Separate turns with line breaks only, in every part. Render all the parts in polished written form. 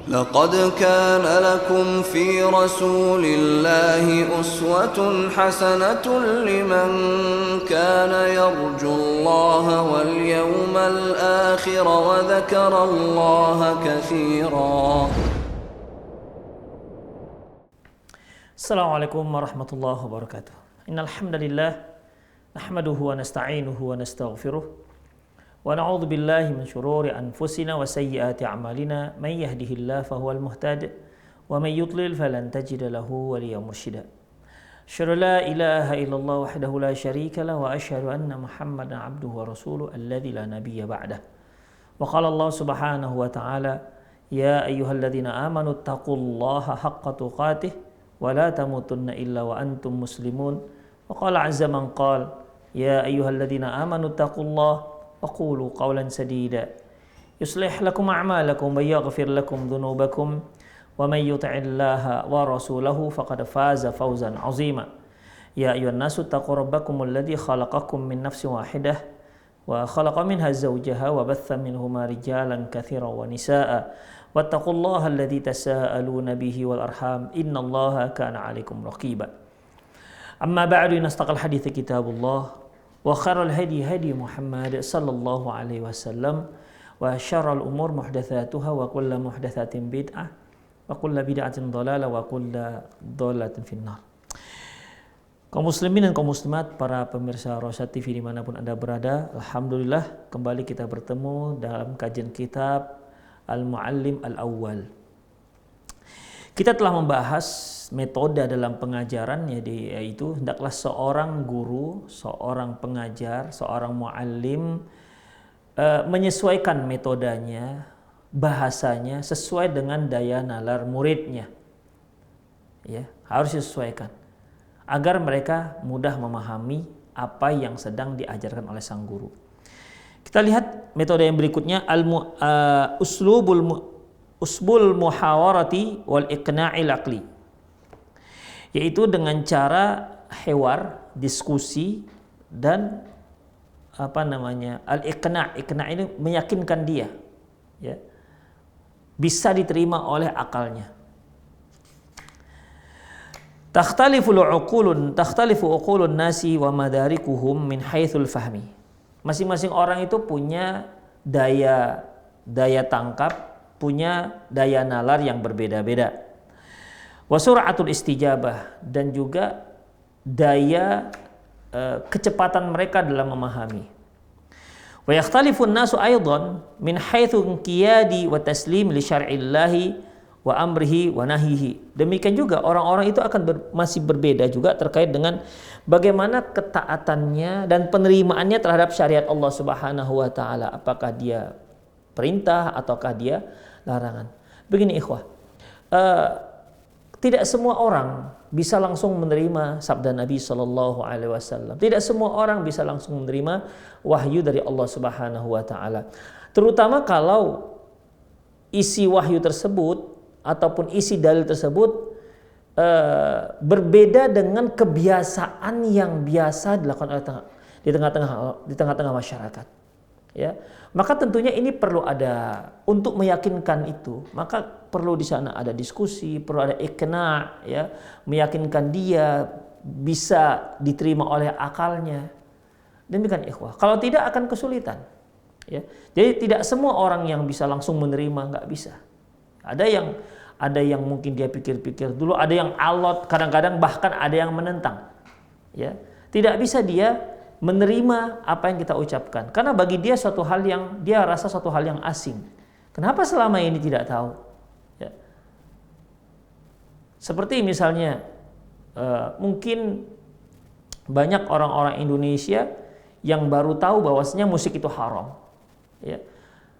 لقد كان لكم في رسول الله أسوة حسنة لمن كان يرجو الله واليوم الآخر وذكر الله كثيرا.
Assalamualaikum warahmatullahi wabarakatuh. Innal hamdalillah nahmaduhu wa nasta'inuhu wa nastaghfiruh wa na'udzu billahi min shururi anfusina wa sayyiati a'malina may yahdihillahu fahuwal muhtadi wa may yudlil falan tajida lahu waliyyan mursyida. Asyhadu la ilaha illallah wahdahu la syarika lahu wa asyhadu anna Muhammadan 'abduhu wa rasuluhu alladzi la nabiyya ba'dah. Wa qala Allah subhanahu wa ta'ala ya ayyuhalladzina amanu taqullaha haqqa tuqatih wa la tamutunna illa wa antum muslimun. Wa qala 'azza man qala ya ayyuhalladzina amanu taqullaha wa qulu qawlan sadida yuslih lakum a'malakum wa yaghfir lakum dhunubakum wa may yuti'illaha wa rasulahu faqad faza fawzan 'azima. Ya ayyuhan nasu taqu rabbakumul ladzi khalaqakum min nafsin wahidah wa khalaqa minha zawjaha wa batha minhuma rijalan katsiran wa nisaa'a wattaqullaha alladzi tasaaluna bihi wal arham innallaha kana 'alaikum raqiba. Amma ba'du, inastaqal hadithi kitabullah wa khairul hadi hadi Muhammad sallallahu alaihi wasallam wa syarrul umur muhdatsatuha wa kullu muhdatsatin bid'ah wa kullu bid'atin dhalalah wa kullu dhalalatin finnar. Kaum muslimin dan kaum muslimat, para pemirsa Rosyad TV dimanapun Anda berada, alhamdulillah kembali kita bertemu dalam kajian kitab Al-Muallim Al-Awwal. Kita telah membahas metode dalam pengajaran, yaitu hendaklah seorang guru, seorang pengajar, seorang muallim menyesuaikan metodenya, bahasanya sesuai dengan daya nalar muridnya. Ya, harus disesuaikan agar mereka mudah memahami apa yang sedang diajarkan oleh sang guru. Kita lihat metode yang berikutnya, usbul muhawarati wal iqna'il aqli, yaitu dengan cara hewar, diskusi, dan al-iqna' ini meyakinkan dia, ya, bisa diterima oleh akalnya. Takhtalifu uqulun nasi wa madarikuhum min haitsul fahmi. Masing-masing orang itu punya daya tangkap, punya daya nalar yang berbeda-beda. Wa sur'atul istijabah, dan juga daya kecepatan mereka dalam memahami. Wa yakhtalifun nasu aidan min haitsu qiyadi wa taslim li syar'illahi wa amrihi wa nahihi. Demikian juga orang-orang itu akan masih berbeda juga terkait dengan bagaimana ketaatannya dan penerimaannya terhadap syariat Allah Subhanahu wa taala. Apakah dia perintah ataukah dia larangan. Begini ikhwah, tidak semua orang bisa langsung menerima sabda Nabi Shallallahu Alaihi Wasallam. Tidak semua orang bisa langsung menerima wahyu dari Allah Subhanahu Wa Taala. Terutama kalau isi wahyu tersebut ataupun isi dalil tersebut berbeda dengan kebiasaan yang biasa dilakukan di tengah-tengah masyarakat. Ya, maka tentunya ini perlu ada, untuk meyakinkan itu, maka perlu di sana ada diskusi, perlu ada iqna', ya, meyakinkan dia bisa diterima oleh akalnya. Demikian ikhwah. Kalau tidak akan kesulitan. Ya. Jadi tidak semua orang yang bisa langsung menerima, nggak bisa. Ada yang mungkin dia pikir-pikir dulu, ada yang alot, kadang-kadang bahkan ada yang menentang. Ya, tidak bisa dia menerima apa yang kita ucapkan, karena bagi dia suatu hal yang dia rasa suatu hal yang asing. Kenapa selama ini tidak tahu? Ya. Seperti misalnya mungkin banyak orang-orang Indonesia yang baru tahu bahwasanya musik itu haram. Ya.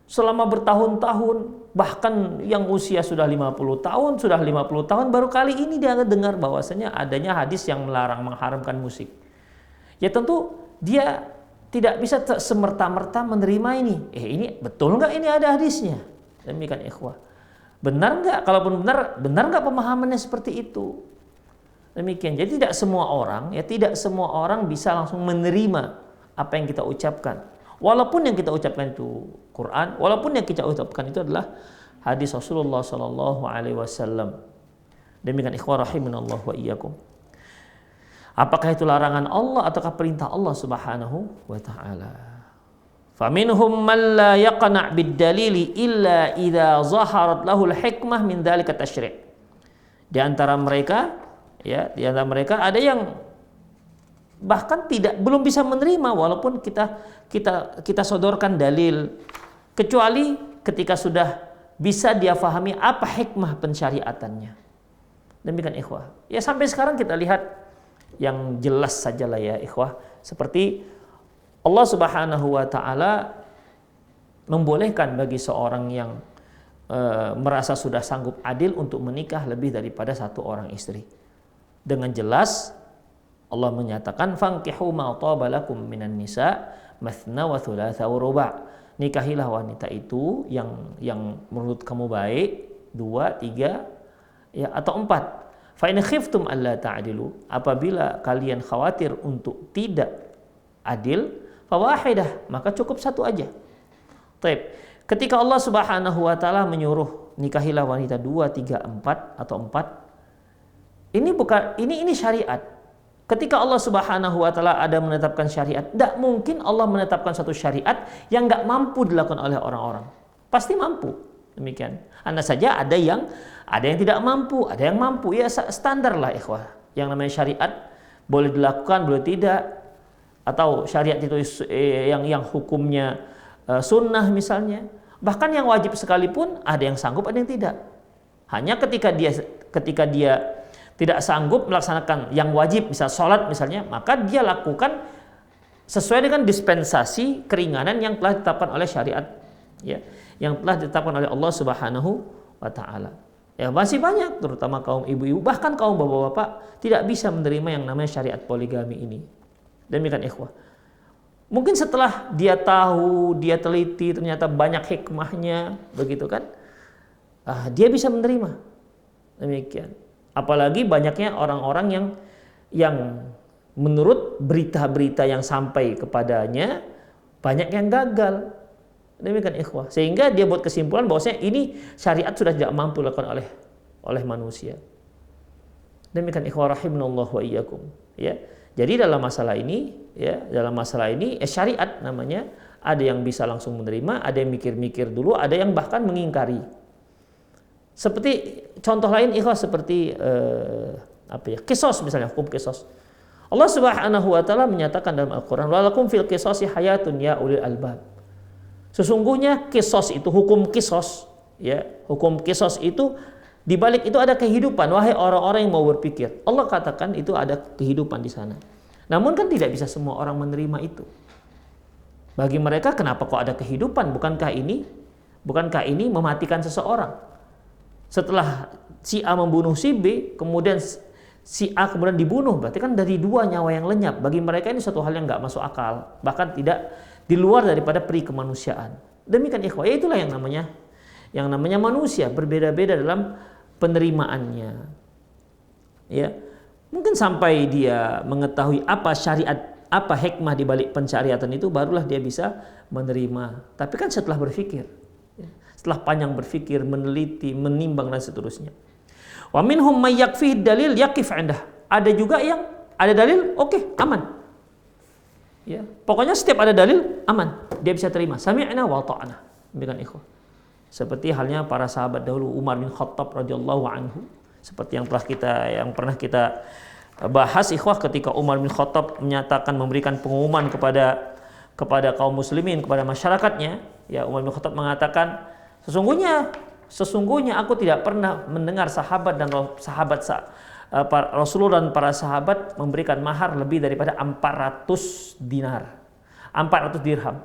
Selama bertahun-tahun, bahkan yang usia sudah 50 tahun baru kali ini dia dengar bahwasanya adanya hadis yang mengharamkan musik. Ya tentu dia tidak bisa semerta-merta menerima ini. Ini betul nggak ini ada hadisnya? Demikian ikhwah. Benar nggak? Kalaupun benar nggak pemahamannya seperti itu? Demikian. Jadi tidak semua orang bisa langsung menerima apa yang kita ucapkan. Walaupun yang kita ucapkan itu Quran, walaupun yang kita ucapkan itu adalah hadis Rasulullah sallallahu alaihi wasallam. Demikian ikhwah rahimanallah wa iyyakum. Apakah itu larangan Allah ataukah perintah Allah Subhanahu wa taala? Faminhum man la yaqna' bid-dalili illa idza zaharat lahul hikmah min dzalika tasyri'. Di antara mereka ada yang bahkan belum bisa menerima walaupun kita sodorkan dalil, kecuali ketika sudah bisa dia fahami apa hikmah pensyariatannya. Demikian ikhwah. Ya sampai sekarang kita lihat yang jelas sajalah ya ikhwah, seperti Allah Subhanahu wa taala membolehkan bagi seorang yang merasa sudah sanggup adil untuk menikah lebih daripada satu orang istri. Dengan jelas Allah menyatakan fankihu ma taba lakum minan nisa mathna wa thulatha wa ruba'. Nikahilah wanita itu yang menurut kamu baik, 2, 3 ya atau 4. Fa in khiftum alla ta'dilu, apabila kalian khawatir untuk tidak adil, fa wahidah, maka cukup satu aja. Baik. Ketika Allah Subhanahu wa taala menyuruh nikahilah wanita 2, 3, 4 atau 4, ini syariat. Ketika Allah Subhanahu wa taala ada menetapkan syariat, tidak mungkin Allah menetapkan satu syariat yang enggak mampu dilakukan oleh orang-orang. Pasti mampu. Demikian. Hanya saja ada yang tidak mampu, ada yang mampu. Ya standar lah ikhwah. Yang namanya syariat boleh dilakukan, boleh tidak. Atau syariat itu yang hukumnya sunnah misalnya. Bahkan yang wajib sekalipun ada yang sanggup, ada yang tidak. Hanya ketika dia tidak sanggup melaksanakan yang wajib, misal sholat misalnya, maka dia lakukan sesuai dengan dispensasi keringanan yang telah ditetapkan oleh syariat, ya, yang telah ditetapkan oleh Allah Subhanahu wa taala. Ya, masih banyak terutama kaum ibu-ibu, bahkan kaum bapak-bapak tidak bisa menerima yang namanya syariat poligami ini. Demikian ikhwah. Mungkin setelah dia tahu, dia teliti, ternyata banyak hikmahnya, begitu kan? Dia bisa menerima. Demikian. Apalagi banyaknya orang-orang yang menurut berita-berita yang sampai kepadanya banyak yang gagal. Demikian ikhwah. Sehingga dia buat kesimpulan bahwasanya ini syariat sudah tidak mampu dilakukan oleh manusia. Demikian ikhwah rahimanallah wa iyyakum. Ya. Jadi dalam masalah ini syariat namanya, ada yang bisa langsung menerima, ada yang mikir-mikir dulu, ada yang bahkan mengingkari. Seperti contoh lain ikhlas seperti qisas misalnya, hukum qisas. Allah Subhanahu wa taala menyatakan dalam Al-Qur'an, "Walakum fil qisasi hayatun ya ulil albab." Sesungguhnya qisas itu hukum qisas, ya. Hukum qisas itu di balik itu ada kehidupan, wahai orang-orang yang mau berpikir. Allah katakan itu ada kehidupan di sana. Namun kan tidak bisa semua orang menerima itu. Bagi mereka kenapa kok ada kehidupan? Bukankah ini mematikan seseorang? Setelah si A membunuh si B, kemudian si A kemudian dibunuh, berarti kan dari 2 nyawa yang lenyap. Bagi mereka ini suatu hal yang nggak masuk akal, bahkan tidak di luar daripada peri kemanusiaan. Demikian ikhwah, itulah yang namanya manusia, berbeda-beda dalam penerimaannya. Ya, mungkin sampai dia mengetahui apa syariat, apa hikmah di balik pensyariatan itu, barulah dia bisa menerima. Tapi kan setelah berpikir. Setelah panjang berpikir, meneliti, menimbang dan seterusnya. Wa minhum may yakfi dalil yaqif 'indah. Ada juga yang ada dalil, oke, aman. Ya, pokoknya setiap ada dalil aman, dia bisa terima. Sami'na wa ta'na. Demikian ikhwah. Seperti halnya para sahabat dahulu, Umar bin Khattab radhiyallahu anhu, seperti yang pernah kita bahas ikhwah, ketika Umar bin Khattab menyatakan, memberikan pengumuman kepada kaum muslimin, kepada masyarakatnya, ya, Umar bin Khattab mengatakan, Sesungguhnya aku tidak pernah mendengar sahabat dan Rasulullah dan para sahabat memberikan mahar lebih daripada 400 dinar, 400 dirham.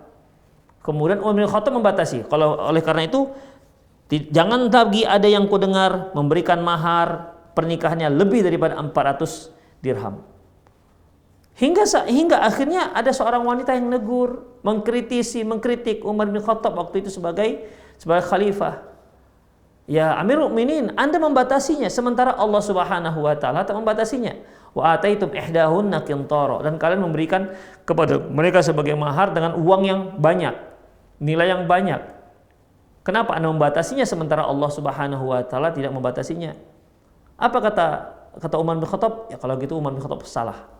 Kemudian Umar bin Khattab membatasi, oleh karena itu jangan lagi ada yang kudengar memberikan mahar pernikahannya lebih daripada 400 dirham. Hingga akhirnya ada seorang wanita yang negur, mengkritik Umar bin Khattab waktu itu sebagai khalifah. Ya Amirul Mukminin, Anda membatasinya, sementara Allah Subhanahu wa taala tak membatasinya. Wa ataitum ihdahunna qintara, dan kalian memberikan kepada mereka sebagai mahar dengan uang yang banyak, nilai yang banyak. Kenapa Anda membatasinya sementara Allah Subhanahu wa taala tidak membatasinya? Apa kata Umar bin Khattab? Ya kalau gitu Umar bin Khattab salah.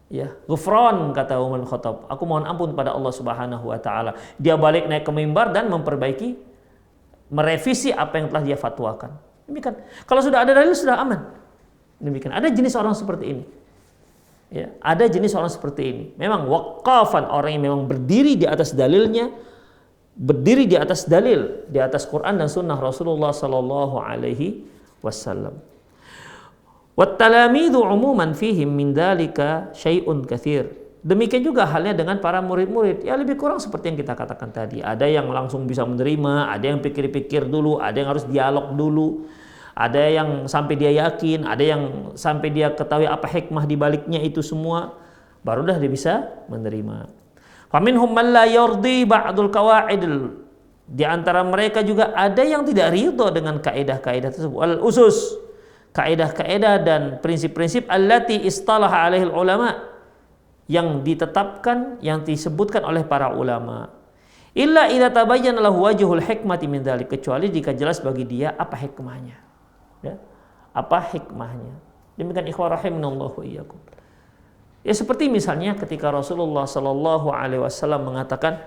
Ya, ghufran kata Umar bin Khattab. Aku mohon ampun pada Allah Subhanahu wa taala. Dia balik naik ke mimbar dan memperbaiki, merevisi apa yang telah dia fatwakan. Demikian. Kalau sudah ada dalil sudah aman. Demikian. Ada jenis orang seperti ini. Ya, ada jenis orang seperti ini. Memang waqafan, orang yang memang berdiri di atas dalilnya, berdiri di atas dalil, di atas Quran dan sunnah Rasulullah sallallahu alaihi wasallam. Wattalamidu umuman fihim min dzalika syai'un katsir. Demikian juga halnya dengan para murid-murid. Ya lebih kurang seperti yang kita katakan tadi. Ada yang langsung bisa menerima, ada yang pikir-pikir dulu, ada yang harus dialog dulu, ada yang sampai dia yakin, ada yang sampai dia ketahui apa hikmah di baliknya itu semua, barulah dia bisa menerima. Faminhum man la yardi ba'dul qawaid. Di antara mereka juga ada yang tidak ridho dengan kaidah-kaidah tersebut. Al usus, kaidah-kaidah dan prinsip-prinsip allati istalaha alaihi ulama, yang ditetapkan, yang disebutkan oleh para ulama. Illa idza tabayyana lahu wajhul hikmati min dzalik, kecuali jika jelas bagi dia apa hikmahnya. Ya. Apa hikmahnya? Demikian ikhwah rahimanallahu wa iyyakum. Ya seperti misalnya ketika Rasulullah sallallahu alaihi wasallam mengatakan,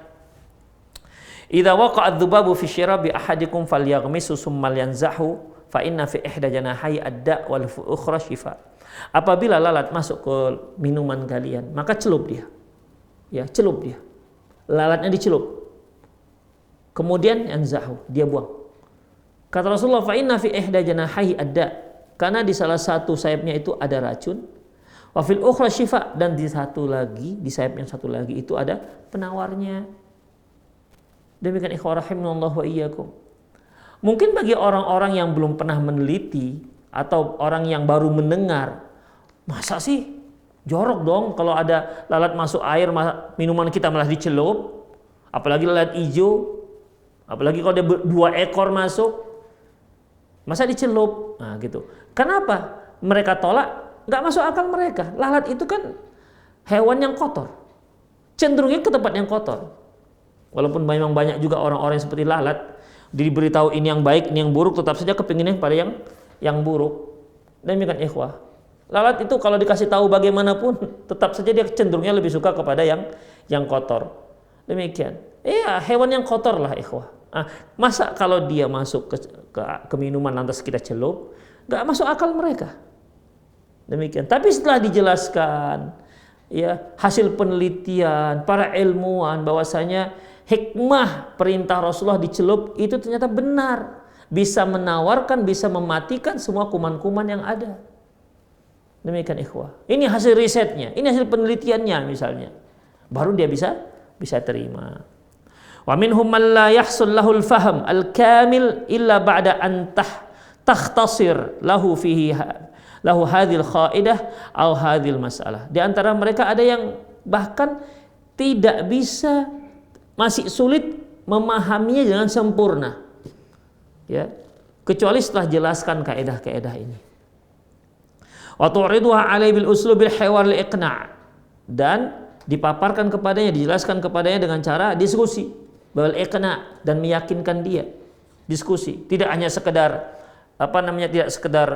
"Idza waqa'a adz-dzubabu fi syirabi ahadikum falyaghmisu summa yanzahu fa inna fi ihda janahi ad-da' wal ukhra shifa." Apabila lalat masuk ke minuman kalian, maka celup dia. Ya, celup dia. Lalatnya dicelup. Kemudian yanzahu, dia buang. Kata Rasulullah, fa inna fi ihda janahi ad-da', karena di salah satu sayapnya itu ada racun. Wa fil ukhra shifa, dan di satu lagi, di sayap yang satu lagi itu ada penawarnya. Demikian ikhwah rahimanallahu wa iyyakum. Mungkin bagi orang-orang yang belum pernah meneliti atau orang yang baru mendengar, masa sih jorok dong kalau ada lalat masuk air, minuman kita malah dicelup, apalagi lalat hijau, apalagi kalau ada 2 ekor masuk, masa dicelup? Nah gitu. Kenapa mereka tolak? Nggak masuk akal mereka. Lalat itu kan hewan yang kotor, cenderungnya ke tempat yang kotor. Walaupun memang banyak juga orang-orang yang seperti lalat, diberitahu ini yang baik, ini yang buruk, tetap saja kepinginnya pada yang buruk. Demikian ikhwah. Lalat itu kalau dikasih tahu bagaimanapun, tetap saja dia cenderungnya lebih suka kepada yang kotor. Demikian. Iya, hewan yang kotor lah ikhwah. Nah, masa kalau dia masuk ke minuman lantas kita celup, nggak masuk akal mereka. Demikian. Tapi setelah dijelaskan, ya hasil penelitian para ilmuwan bahwasanya hikmah perintah Rasulullah dicelup itu ternyata benar. Bisa menawarkan, bisa mematikan semua kuman-kuman yang ada. Demikian ikhwah. Ini hasil risetnya, ini hasil penelitiannya misalnya. Baru dia bisa terima. Wa minhum man la yahsul lahul fahm al-kamil illa ba'da an takhtasir lahu fihi lahu hadhil qaidah aw hadhil masalah. Di antara mereka ada yang bahkan tidak bisa, masih sulit memahaminya dengan sempurna. Ya, kecuali setelah jelaskan kaidah-kaidah ini. Wa tu'riduha 'alaihi bil uslubil hiwar li iqna', dan dipaparkan kepadanya, dijelaskan kepadanya dengan cara diskusi, bil iqna', dan meyakinkan dia. Diskusi, tidak hanya sekedar tidak sekedar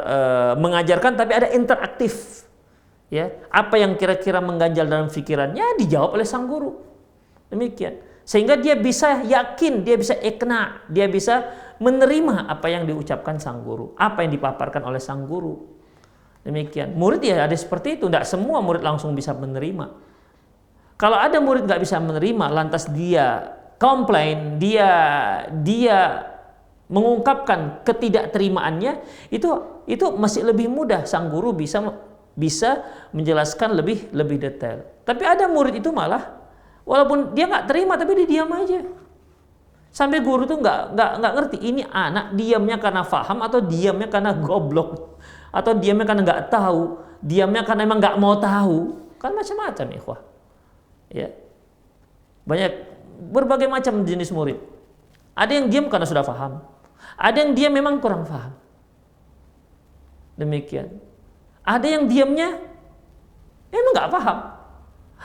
mengajarkan, tapi ada interaktif. Ya, apa yang kira-kira mengganjal dalam pikirannya dijawab oleh sang guru. Demikian. Sehingga dia bisa yakin, dia bisa iqna', dia bisa menerima apa yang diucapkan sang guru, apa yang dipaparkan oleh sang guru. Demikian. Murid ya ada seperti itu, tidak semua murid langsung bisa menerima. Kalau ada murid nggak bisa menerima, lantas dia komplain, dia mengungkapkan ketidakterimaannya, itu masih lebih mudah, sang guru bisa menjelaskan lebih detail. Tapi ada murid itu malah walaupun dia nggak terima tapi dia diam aja. Sampai guru tuh nggak ngerti ini anak diamnya karena faham atau diamnya karena goblok, atau diamnya karena nggak tahu, diamnya karena emang nggak mau tahu. Kan macam-macam ikhwah. Ya. Banyak berbagai macam jenis murid. Ada yang diam karena sudah faham. Ada yang diam memang kurang faham. Demikian. Ada yang diamnya emang nggak paham.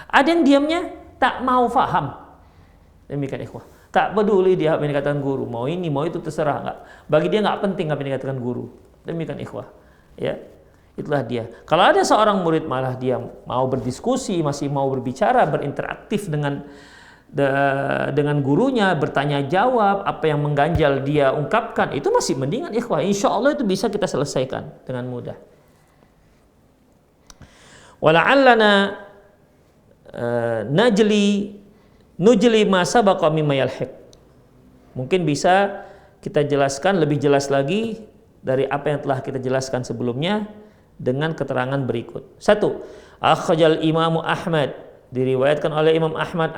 Ada yang diamnya tak mau faham. Demikian ikhwah. Tak peduli dia apa yang dikatakan guru, mau ini mau itu terserah, nggak. Bagi dia nggak penting apa yang dikatakan guru. Demikian ikhwah, ya. Itulah dia. Kalau ada seorang murid malah dia mau berdiskusi, masih mau berbicara, berinteraktif dengan gurunya, bertanya jawab, apa yang mengganjal dia ungkapkan, itu masih mendingan ikhwah. Insya Allah itu bisa kita selesaikan dengan mudah. Wala'allana nujli ma sabaqa mimma yalhiq. Mungkin bisa kita jelaskan lebih jelas lagi dari apa yang telah kita jelaskan sebelumnya dengan keterangan berikut. 1. Akhrajal Imam Ahmad, diriwayatkan oleh Imam Ahmad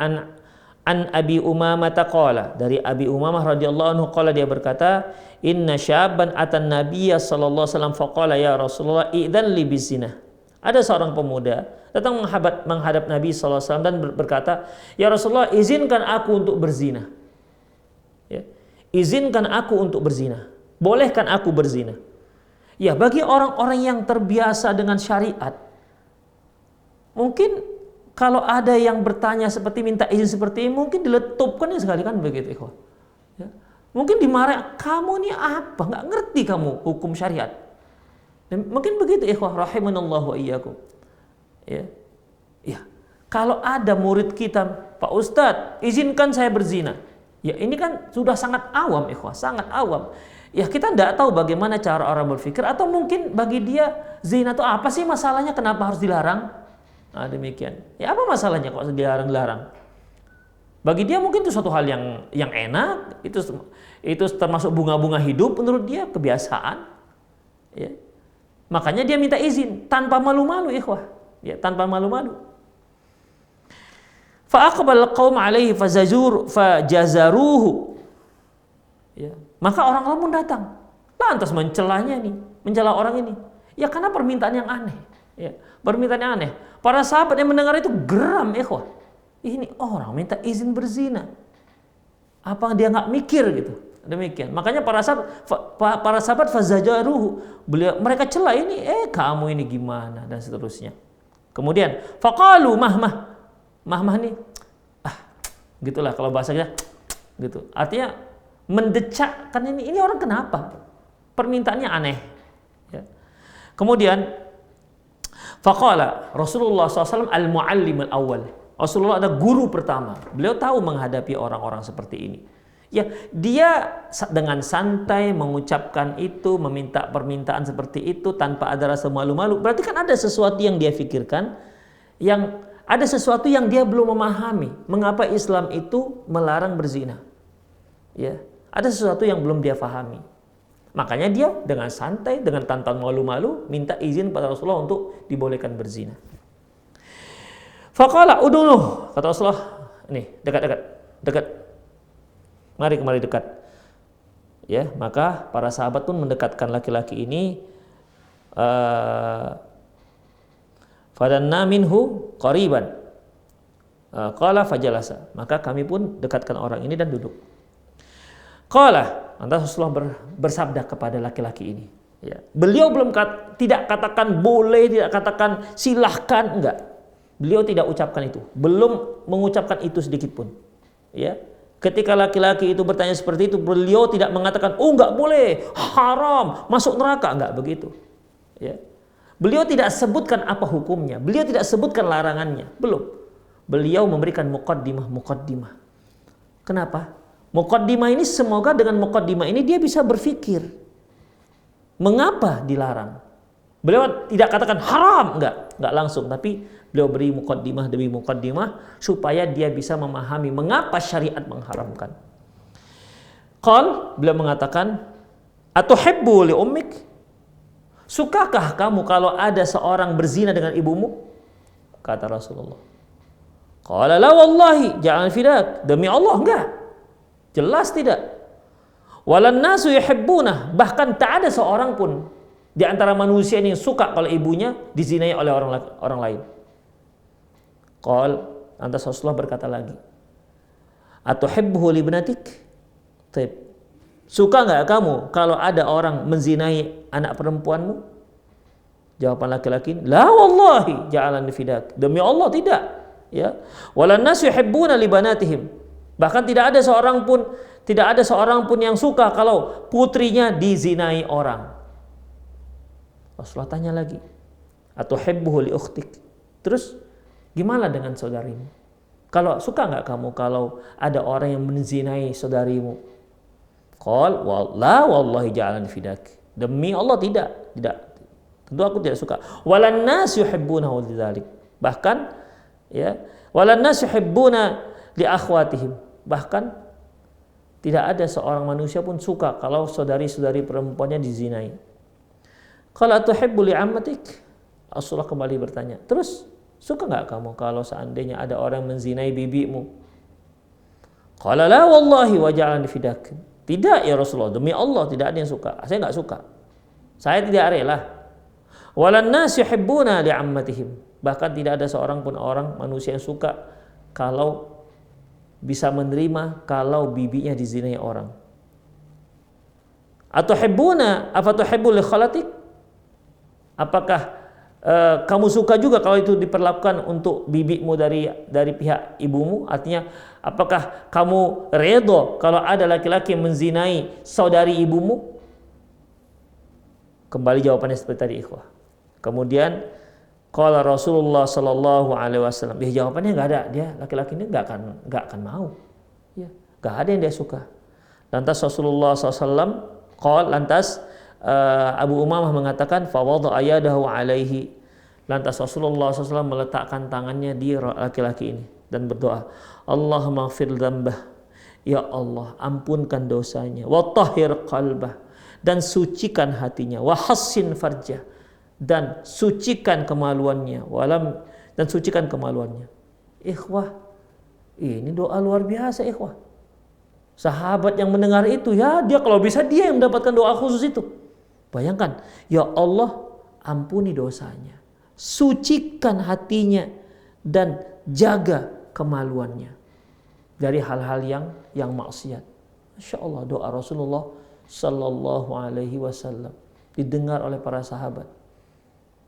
an Abi Umamah taqala, dari Abi Umamah radhiyallahu anhu qala, dia berkata, inna syabban atan nabiyya sallallahu alaihi wasallam faqala ya Rasulullah idzan li bizina. Ada seorang pemuda datang menghadap Nabi sallallahu alaihi wasallam dan berkata, ya Rasulullah, izinkan aku untuk berzina. Ya. Izinkan aku untuk berzina. Bolehkan aku berzina. Ya, bagi orang-orang yang terbiasa dengan syariat, mungkin kalau ada yang bertanya seperti minta izin seperti ini, mungkin diletupkan sekali kan begitu ikhwan. Ya. Mungkin dimarah, kamu ini apa? Nggak ngerti kamu hukum syariat. Dan mungkin begitu ikhwah rahimanallahu wa iyyakum. Ya. Ya. Kalau ada murid kita, Pak Ustadz, izinkan saya berzina. Ya, ini kan sudah sangat awam ikhwah, sangat awam. Ya, kita tidak tahu bagaimana cara orang berpikir, atau mungkin bagi dia zina itu apa sih masalahnya, kenapa harus dilarang? Nah, demikian. Ya, apa masalahnya kok dilarang-larang? Bagi dia mungkin itu suatu hal yang enak, itu termasuk bunga-bunga hidup menurut dia, kebiasaan. Ya. Makanya dia minta izin tanpa malu-malu ikhwah. Ya, tanpa malu-malu. Fa aqbal qaum alaihi fajazaruhu. Ya. Maka orang-orang pun datang, lantas mencelanya nih, mencela orang ini. Ya, karena permintaan yang aneh. Ya, permintaan yang aneh. Para sahabat yang mendengar itu geram, ikhwah. Ini orang minta izin berzina. Apa dia nggak mikir gitu? Demikian. Makanya para sahabat fazajaruhu, mereka cela ini, kamu ini gimana dan seterusnya. Kemudian faqalu mahmah nih, gitulah kalau bahasanya gitu. Artinya mendecak, kan ini orang kenapa? Permintaannya aneh. Ya. Kemudian faqala Rasulullah SAW al-muallim al-awwal. Rasulullah ada guru pertama. Beliau tahu menghadapi orang-orang seperti ini. Ya, dia dengan santai mengucapkan itu, meminta permintaan seperti itu tanpa ada rasa malu-malu. Berarti kan ada sesuatu yang dia pikirkan, yang ada sesuatu yang dia belum memahami. Mengapa Islam itu melarang berzina? Ya, ada sesuatu yang belum dia pahami. Makanya dia dengan santai, dengan tanpa malu-malu minta izin pada Rasulullah untuk dibolehkan berzina. Faqala udunu, kata Rasulullah, nih dekat. Mari dekat. Ya, maka para sahabat pun mendekatkan laki-laki ini. Fadanna minhu qariban. Qala fajalasa. Maka kami pun dekatkan orang ini dan duduk. Qala, lantas Rasulullah bersabda kepada laki-laki ini. Ya. Beliau tidak katakan boleh, tidak katakan silahkan, enggak. Beliau tidak ucapkan itu. Belum mengucapkan itu sedikit pun. Ya. Ketika laki-laki itu bertanya seperti itu, beliau tidak mengatakan, enggak boleh, haram, masuk neraka, enggak begitu. Ya. Beliau tidak sebutkan apa hukumnya, beliau tidak sebutkan larangannya, belum. Beliau memberikan muqaddimah. Kenapa? Muqaddimah ini, semoga dengan muqaddimah ini dia bisa berpikir, mengapa dilarang. Beliau tidak katakan haram, enggak langsung, tapi beliau beri muqaddimah demi muqaddimah supaya dia bisa memahami mengapa syariat mengharamkan. Beliau mengatakan, atuhibbu li ummik? Sukakah kamu kalau ada seorang berzina dengan ibumu? Kata Rasulullah. Qala la wallahi, ja'al fidak. Demi Allah enggak. Jelas tidak. Walan nasu yuhibbunah, bahkan tak ada seorang pun di antara manusia ini yang suka kalau ibunya dizinai oleh orang lain. Lantas Rasulullah berkata lagi, atuhibbuhu li ibnatik? Suka enggak kamu kalau ada orang menzinai anak perempuanmu? Jawaban laki-laki, la wallahi ja'alan fidak. Demi Allah tidak. Ya. Walan nasu yuhibbuna li banatihim. Bahkan tidak ada seorang pun yang suka kalau putrinya dizinai orang. Rasulullah tanya lagi, atuhibbuhu li ukhtik? Terus gimana dengan saudarimu? Kalau suka nggak kamu kalau ada orang yang menzinai saudarimu? Qal wallahi ja'alan fidak. Demi Allah tidak. Tentu aku tidak suka. Walan nas yuhibbunahu lidzalik. Bahkan ya, walan nas yuhibbuna li akhwatihim. Bahkan tidak ada seorang manusia pun suka kalau saudari-saudari perempuannya dizinai. Qala tuhibbu li ammatik? Rasulullah kembali bertanya, terus suka nggak kamu kalau seandainya ada orang menzinai bibimu? Qala la wallahi wa ja'alani fidak. Tidak ya Rasulullah, demi Allah tidak ada yang suka. Saya nggak suka. Saya tidak rela. Walan nas yuhibbuna li ammatihim. Bahkan tidak ada seorang pun orang manusia yang suka kalau bisa menerima kalau bibinya dizinai orang. Atuhibbuna afatuhibbu li khalatik? Apakah kamu suka juga kalau itu diperlakukan untuk bibimu dari pihak ibumu? Artinya, apakah kamu redha kalau ada laki-laki yang menzinai saudari ibumu? Kembali jawabannya seperti tadi, ikhwah. Kemudian qala Rasulullah sallallahu alaihi wasallam, jawabannya nggak ada, dia laki-laki ini nggak akan mau, ya, nggak ada yang dia suka. Lantas Rasulullah SAW lantas Abu Umamah mengatakan fawadha ayadahu alaihi. Lantas Rasulullah SAW meletakkan tangannya di laki-laki ini dan berdoa, Allahumma ighfir dzambah, ya Allah ampunkan dosanya, wa tahhir qalbah, dan sucikan hatinya, wa hassin farjah, dan sucikan kemaluannya, dan sucikan kemaluannya. Ikhwah, ini doa luar biasa, ikhwah. Sahabat yang mendengar itu, ya dia kalau bisa dia yang mendapatkan doa khusus itu. Bayangkan, ya Allah ampuni dosanya, sucikan hatinya, dan jaga kemaluannya dari hal-hal yang maksiat. Masya Allah, doa Rasulullah Sallallahu Alaihi Wasallam didengar oleh para sahabat.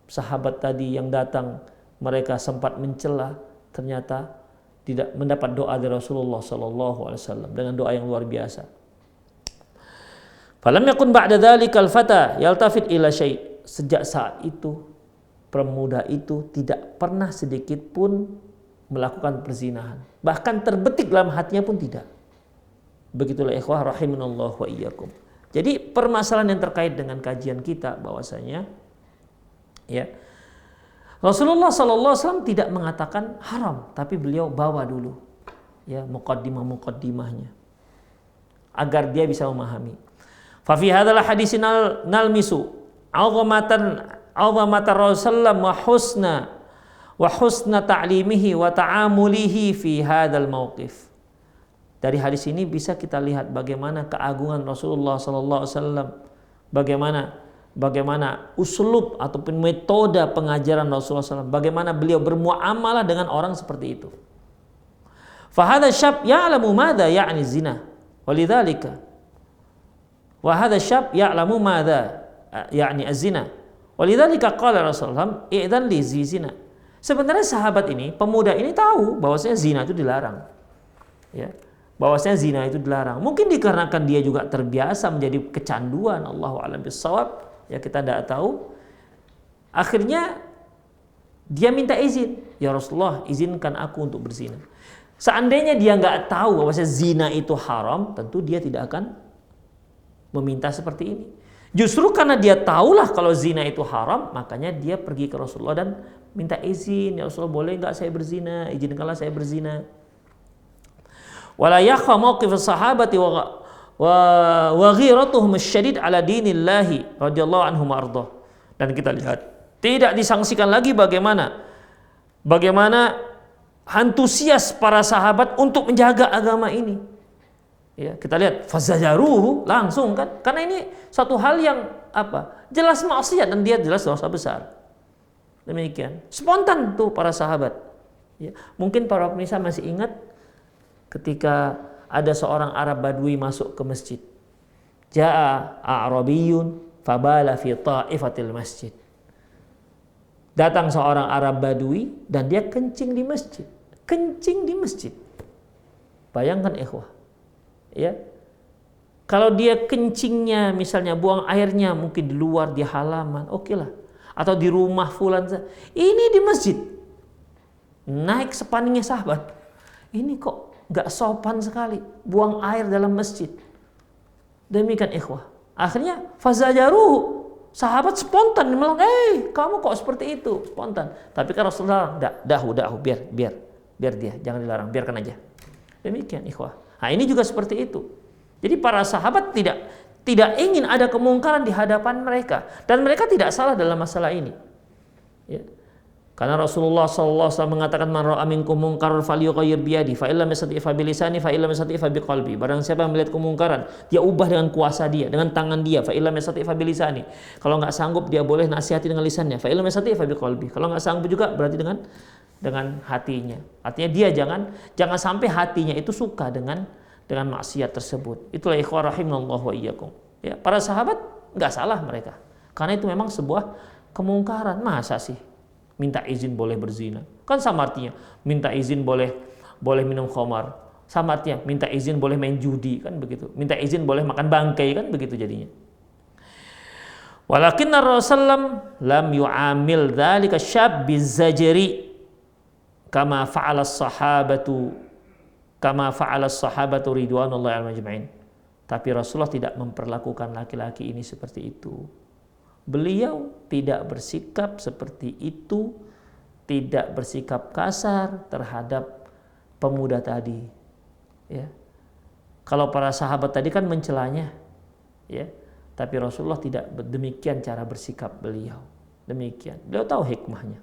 Sahabat tadi yang datang, mereka sempat mencela, ternyata tidak mendapat doa dari Rasulullah Sallallahu Alaihi Wasallam dengan doa yang luar biasa. Falam yakun ba'da dzalikal fata yaltafit ila syai'. Sejak saat itu pemuda itu tidak pernah sedikit pun melakukan perzinahan. Bahkan terbetik dalam hatinya pun tidak. Begitulah ikhwah rahimanallah wa iyyakum. Jadi permasalahan yang terkait dengan kajian kita bahwasanya ya, Rasulullah SAW tidak mengatakan haram, tapi beliau bawa dulu ya muqaddimahnya agar dia bisa memahami. Fa fi hadzal hadis nalmisu 'azamata Rasulullah wa husna ta'limihi wa ta'amulihi fi hadzal mauqif. Dari hadis ini bisa kita lihat bagaimana keagungan Rasulullah SAW, bagaimana uslub ataupun metode pengajaran Rasulullah SAW, bagaimana beliau bermuamalah dengan orang seperti itu. Fahadha syab ya'lamu madha ya'ni zina walidzalika wa hadha syab ya'lamu madha ya'ni az-zina walidzalika qala Rasulullah i'dzan li zina. Sebenarnya sahabat ini, pemuda ini tahu bahwasanya zina itu dilarang. Ya, bahwasanya zina itu dilarang. Mungkin dikarenakan dia juga terbiasa menjadi kecanduan, Allahu a'lam bissawab. Ya, kita tidak tahu. Akhirnya dia minta izin, ya Rasulullah izinkan aku untuk berzina. Seandainya dia nggak tahu bahwa zina itu haram, tentu dia tidak akan meminta seperti ini. Justru karena dia tahulah kalau zina itu haram, makanya dia pergi ke Rasulullah dan minta izin, ya Rasulullah boleh nggak saya berzina, izinkanlah saya berzina. Wala yakha mauqif as-sahabati wa ghiratuhum asyadid ala dinillahi radhiyallahu anhum arda. Dan kita lihat tidak disangsikan lagi bagaimana antusias para sahabat untuk menjaga agama ini. Ya, kita lihat fazajaruhu langsung kan, karena ini satu hal yang jelas maksiat dan dia jelas dosa besar. Demikian spontan tuh para sahabat. Ya, mungkin para pemirsa masih ingat ketika ada seorang Arab Badui masuk ke masjid. Ja'a a'rabiyun fabala fi ta'ifatil masjid. Datang seorang Arab Badui dan dia kencing di masjid. Kencing di masjid. Bayangkan ikhwah, ya. Kalau dia kencingnya misalnya buang airnya mungkin di luar, di halaman, oke lah. Atau di rumah fulan. Ini di masjid. Naik sepaningnya sahabat. Ini kok nggak sopan sekali. Buang air dalam masjid. Demikian ikhwah. Akhirnya fazajaruhu. Sahabat spontan bilang, kamu kok seperti itu? Spontan. Tapi kan Rasulullah, dahu, biar dia, jangan dilarang, biarkan aja. Demikian ikhwah. Nah ini juga seperti itu. Jadi para sahabat tidak ingin ada kemungkaran di hadapan mereka, dan mereka tidak salah dalam masalah ini. Ya. Karena Rasulullah SAW mengatakan, man ra'a minkum munkaran falyughayyir biyadi, fa illam yastati' fa bilisani, fa illam yastati' fa biqalbi. Barang siapa yang melihat kemungkaran, dia ubah dengan kuasa dia, dengan tangan dia, fa illam yastati' fa bilisani. Kalau enggak sanggup dia boleh nasihati dengan lisannya, fa illam yastati' fa biqalbi. Kalau enggak sanggup juga berarti dengan hatinya. Artinya dia jangan sampai hatinya itu suka dengan maksiat tersebut. Itulah ikhwah rahimallahu wa iyyakum. Ya, para sahabat enggak salah mereka. Karena itu memang sebuah kemungkaran. Masa sih minta izin boleh berzina? Kan sama artinya minta izin boleh minum khamar. Sama artinya minta izin boleh main judi, kan begitu. Minta izin boleh makan bangkai, kan begitu jadinya. Walakinna Rasulullah lam yu'amil dzalika syab bizajri kama fa'ala as-sahabatu ridwanullahi alaihi ajma'in. Tapi Rasulullah tidak memperlakukan laki-laki ini seperti itu. Beliau tidak bersikap seperti itu, tidak bersikap kasar terhadap pemuda tadi. Ya. Kalau para sahabat tadi kan mencelanya, ya. Tapi Rasulullah tidak demikian cara bersikap beliau. Demikian. Beliau tahu hikmahnya.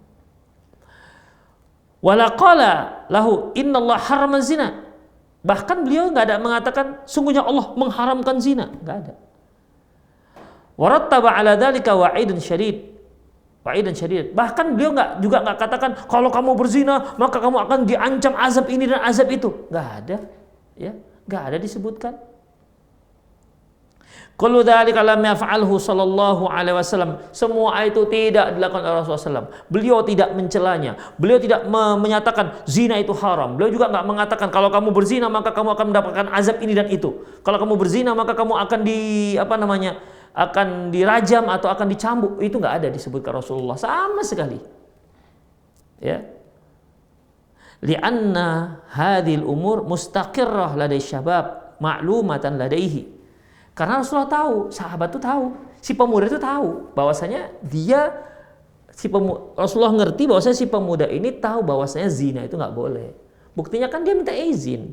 Wala qala lahu innallaha harrama zina. Bahkan beliau enggak ada mengatakan sungguhnya Allah mengharamkan zina, enggak ada. Warattaba ala dzalika wa'idun syadid. Bahkan beliau enggak katakan kalau kamu berzina maka kamu akan diancam azab ini dan azab itu. Enggak ada. Ya, enggak ada disebutkan. Kullu dzalika lam yaf'alhu sallallahu alaihi wasallam. Semua itu tidak dilakukan oleh Rasulullah SAW. Beliau tidak mencelanya. Beliau tidak menyatakan zina itu haram. Beliau juga enggak mengatakan kalau kamu berzina maka kamu akan mendapatkan azab ini dan itu. Kalau kamu berzina maka kamu akan akan dirajam atau akan dicambuk. Itu enggak ada disebutkan Rasulullah sama sekali. Ya. Li'anna hadhil umur mustaqirrah ladai syabab ma'lumatan ladaihi. Karena Rasulullah tahu, sahabat itu tahu, si pemuda itu tahu bahwasanya Rasulullah ngerti bahwasanya si pemuda ini tahu bahwasanya zina itu nggak boleh. Buktinya kan dia minta izin.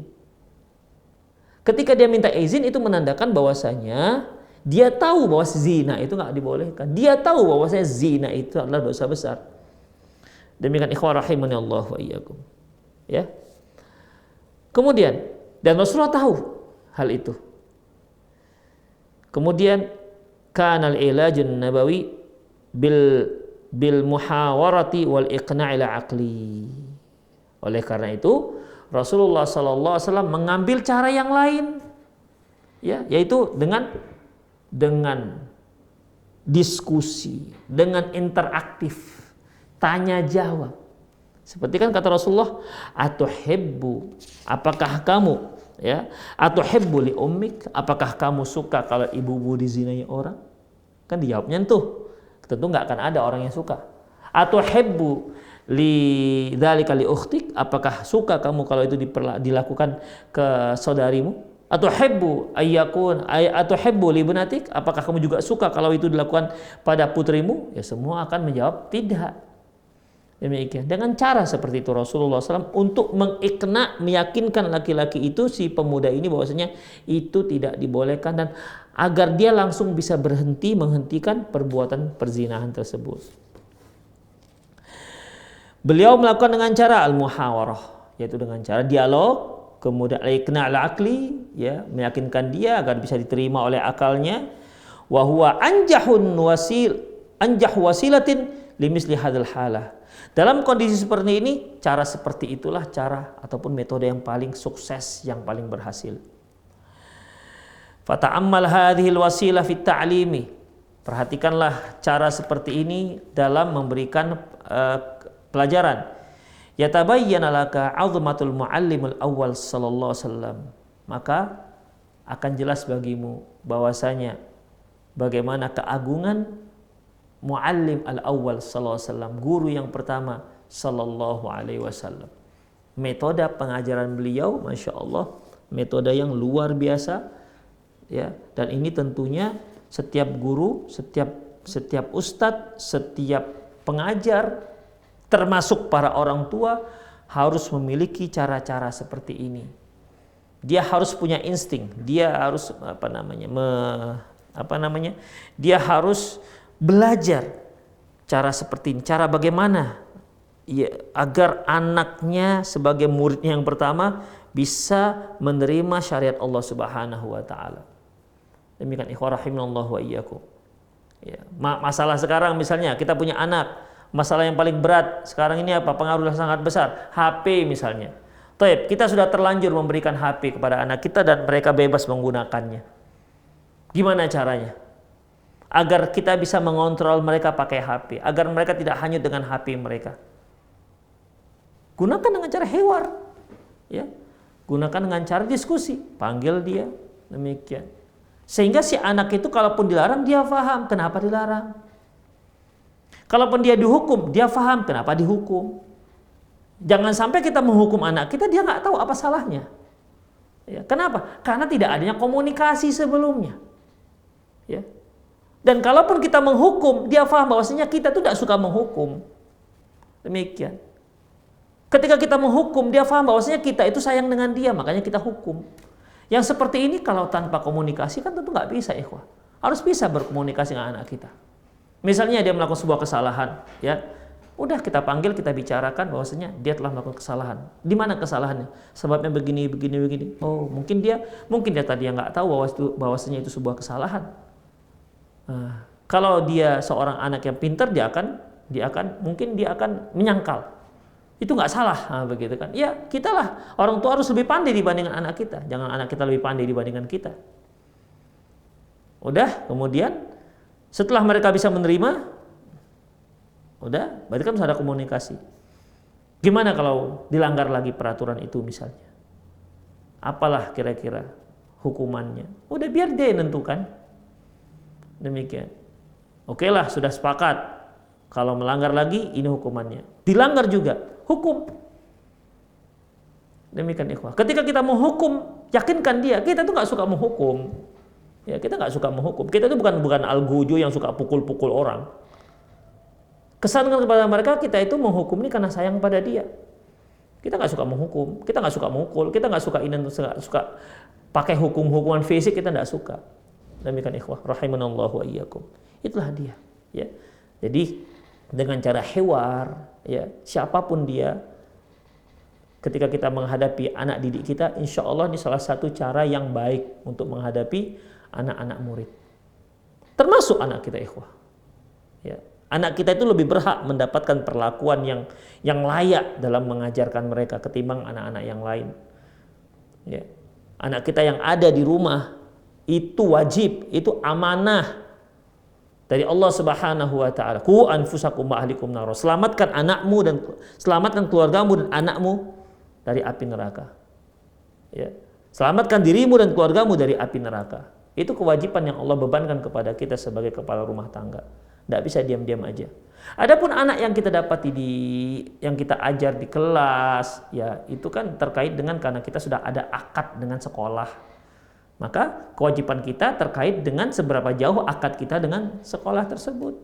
Ketika dia minta izin itu menandakan bahwasanya dia tahu bahwa zina itu nggak dibolehkan. Dia tahu bahwasanya zina itu adalah dosa besar. Demikian ikhwah rahimani Allah wa iyyakum. Ya. Kemudian dan Rasulullah tahu hal itu. Kemudian kanal ilajun nabawi bil muhawarati wal iqna'il aqli. Oleh karena itu Rasulullah sallallahu alaihi wasallam mengambil cara yang lain, ya, yaitu dengan diskusi, dengan interaktif, tanya jawab. Seperti kan kata Rasulullah, atuhibbu, apakah kamu, ya, atuhibbu li ummik, apakah kamu suka kalau ibumu dizinai orang? Kan dijawabnya tuh, tentu nggak akan ada orang yang suka. Atuhibbu li dzalika li ukhtik, apakah suka kamu kalau itu dilakukan ke saudarimu? Atuhibbu atuhibbu li ibnatik, apakah kamu juga suka kalau itu dilakukan pada putrimu? Ya semua akan menjawab tidak. Demikian. Dengan cara seperti itu Rasulullah SAW untuk meyakinkan laki-laki itu, si pemuda ini bahwasanya itu tidak dibolehkan dan agar dia langsung bisa menghentikan perbuatan perzinahan tersebut. Beliau melakukan dengan cara al-muhawarah, yaitu dengan cara dialog, kemudian al-iqna' al-aqli, ya, meyakinkan dia agar bisa diterima oleh akalnya, wa huwa anjah wasilatin limisli hadzal halah. Dalam kondisi seperti ini, cara seperti itulah cara ataupun metode yang paling sukses, yang paling berhasil. Fata'ammal hadhil wasilah fit ta'limi. Perhatikanlah cara seperti ini dalam memberikan pelajaran. yatabayyana laka 'azmatul muallimul awwal sallallahu alaihi wasallam, maka akan jelas bagimu bahwasanya bagaimana keagungan muallim al-awwal sallallahu alaihi wasallam, guru yang pertama sallallahu alaihi wasallam. Metode pengajaran beliau, masya Allah, metode yang luar biasa, ya. Dan ini tentunya setiap guru, setiap ustadz, setiap pengajar, termasuk para orang tua, harus memiliki cara-cara seperti ini. Dia harus punya insting, dia harus dia harus belajar cara seperti ini, cara bagaimana ya, agar anaknya sebagai muridnya yang pertama bisa menerima syariat Allah Subhanahu wa taala. Demikian ikhwah rahimanallahu wa iyyakum. Ya, masalah sekarang misalnya kita punya anak, masalah yang paling berat sekarang ini apa? Pengaruhnya sangat besar, HP misalnya. Taib, kita sudah terlanjur memberikan HP kepada anak kita dan mereka bebas menggunakannya. Gimana caranya? Agar kita bisa mengontrol mereka pakai HP, agar mereka tidak hanyut dengan HP mereka. Gunakan dengan cara hewar, ya. Gunakan dengan cara diskusi, panggil dia, demikian. Sehingga si anak itu kalaupun dilarang dia paham kenapa dilarang. Kalaupun dia dihukum, dia paham kenapa dihukum. Jangan sampai kita menghukum anak kita, dia nggak tahu apa salahnya. Ya, kenapa? Karena tidak adanya komunikasi sebelumnya. Ya. Dan kalaupun kita menghukum, dia paham bahwasanya kita tuh tidak suka menghukum. Demikian. Ketika kita menghukum, dia paham bahwasanya kita itu sayang dengan dia, makanya kita hukum. Yang seperti ini kalau tanpa komunikasi kan tentu nggak bisa, ikhwah. Harus bisa berkomunikasi dengan anak kita. Misalnya dia melakukan sebuah kesalahan, ya. Udah kita panggil, kita bicarakan bahwasanya dia telah melakukan kesalahan. Di mana kesalahannya? Sebabnya begini. Oh, mungkin dia tadi yang nggak tahu bahwasanya itu sebuah kesalahan. Nah, kalau dia seorang anak yang pintar, dia akan menyangkal. Itu nggak salah, nah, begitu kan? Ya, kita lah orang tua harus lebih pandai dibandingkan anak kita. Jangan anak kita lebih pandai dibandingkan kita. Udah, kemudian setelah mereka bisa menerima, udah, berarti kan harus ada komunikasi. Gimana kalau dilanggar lagi peraturan itu misalnya? Apalah kira-kira hukumannya? Udah, biar dia yang nentukan. Demikian. Oke lah, sudah sepakat. Kalau melanggar lagi, ini hukumannya. Dilanggar juga, hukum. Demikian ikhwah. Ketika kita menghukum, yakinkan dia, kita tuh nggak suka menghukum. Ya, kita nggak suka menghukum. Kita tuh bukan algojo yang suka pukul-pukul orang. Kesan kepada mereka kita itu menghukum ini karena sayang pada dia. Kita nggak suka menghukum, kita nggak suka mengukul, kita nggak suka pakai hukuman fisik, kita nggak suka. Demikian ikhwah rahimanallahu wa iyyakum. Itulah dia. Ya. Jadi dengan cara hewar, ya, siapapun dia, ketika kita menghadapi anak didik kita, insya Allah ini salah satu cara yang baik untuk menghadapi anak-anak murid. Termasuk anak kita ikhwah. Ya. Anak kita itu lebih berhak mendapatkan perlakuan yang layak dalam mengajarkan mereka ketimbang anak-anak yang lain. Ya. Anak kita yang ada di rumah itu wajib, itu amanah dari Allah Subhanahu wa taala. Qu anfusakum wa ahlikum nar. Selamatkan anakmu dan selamatkan keluargamu dan anakmu dari api neraka. Ya. Selamatkan dirimu dan keluargamu dari api neraka. Itu kewajiban yang Allah bebankan kepada kita sebagai kepala rumah tangga. Tidak bisa diam-diam aja. Adapun anak yang kita dapati yang kita ajar di kelas, ya itu kan terkait dengan karena kita sudah ada akad dengan sekolah. Maka kewajiban kita terkait dengan seberapa jauh akad kita dengan sekolah tersebut.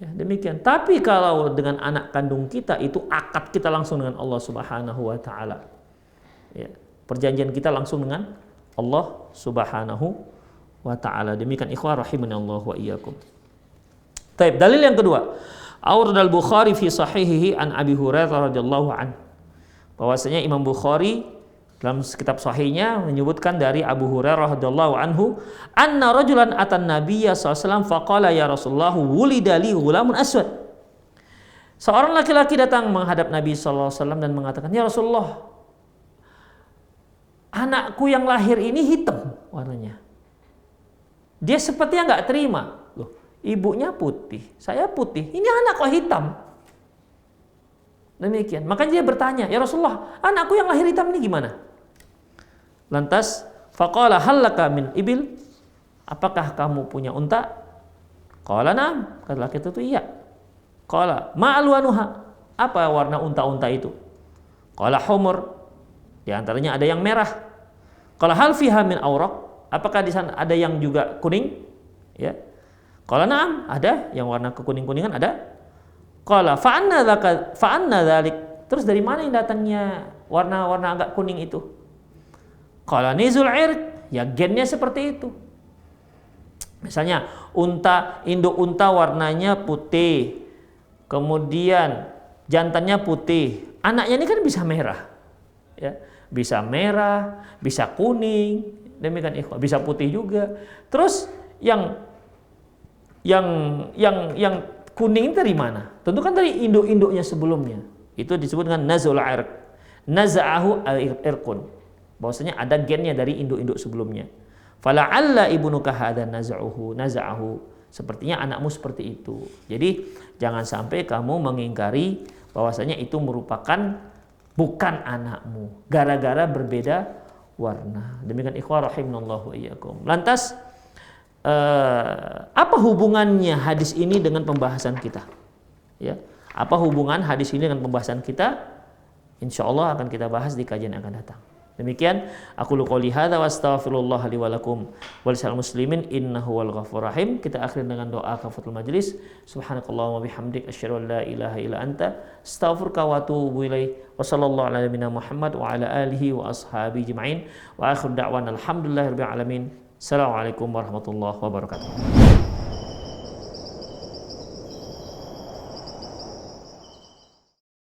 Ya, demikian. Tapi kalau dengan anak kandung kita itu akad kita langsung dengan Allah Subhanahu wa taala. Ya, perjanjian kita langsung dengan Allah Subhanahu wa taala. Demikian ikhwah rahimanallahu wa iyyakum. Taib, dalil yang kedua, Awrad al-Bukhari fi sahihihi an Abi Hurairah radhiyallahu an. Bahwasanya Imam Bukhari dalam kitab sahihnya menyebutkan dari Abu Hurairah radhiyallahu anhu, anna rajulan atan nabiyya sallallahu alaihi wasallam faqala ya Rasulullah wulida li ghulamun aswad. Seorang laki-laki datang menghadap Nabi sallallahu alaihi wasallam dan mengatakan, "Ya Rasulullah, anakku yang lahir ini hitam warnanya." Dia sepertinya nggak terima. Loh, ibunya putih, saya putih. Ini anak kok hitam? Demikian. Maka dia bertanya, "Ya Rasulullah, anakku yang lahir hitam ini gimana?" Lantas, faqala hal laka min ibil? Apakah kamu punya unta? Qala na'am. Kata laki itu iya. Qala ma alwanuha? Apa warna unta-unta itu? Qala humur. Di antaranya ada yang merah. Qala hal fiha min awraq? Apakah di sana ada yang juga kuning? Ya. Qala na'am, ada yang warna kekuning-kuningan ada. Qala fa anna dzalik? Terus dari mana yang datangnya warna-warna agak kuning itu? Qala nizul irq, ya gennya seperti itu. Misalnya induk unta warnanya putih, kemudian jantannya putih, anaknya ini kan bisa merah, ya, bisa merah, bisa kuning, demikian ikhwah, bisa putih juga. Terus yang kuning dari mana? Tentu kan dari induk-induknya sebelumnya. Itu disebut dengan nazul irq, naza'ahu irqun. Bahwasanya ada gennya dari induk-induk sebelumnya. Fala'alla ibnuka hadza naz'ahu. Sepertinya anakmu seperti itu. Jadi jangan sampai kamu mengingkari bahwasanya itu merupakan bukan anakmu gara-gara berbeda warna. Demikian ikhwah rahimanallahu wa iyyakum. Lantas apa hubungannya hadis ini dengan pembahasan kita? Ya. Apa hubungan hadis ini dengan pembahasan kita? Insyaallah akan kita bahas di kajian yang akan datang. Demikian aku qouli hadza wa astaghfirullah li wa lakum wal lisal muslimin innahu wal ghafurur rahim. Kita akhiri dengan doa kafatul majlis. Subhanakallahumma bihamdik asyhadu an la ilaha illa anta astaghfiruka wa atubu ilaik. Wa sallallahu ala nabiyyina Muhammad wa ala alihi wa ashabihi ajmain. Wa akhiru da'wana alhamdulillahirabbil alamin. Assalamualaikum warahmatullahi wabarakatuh.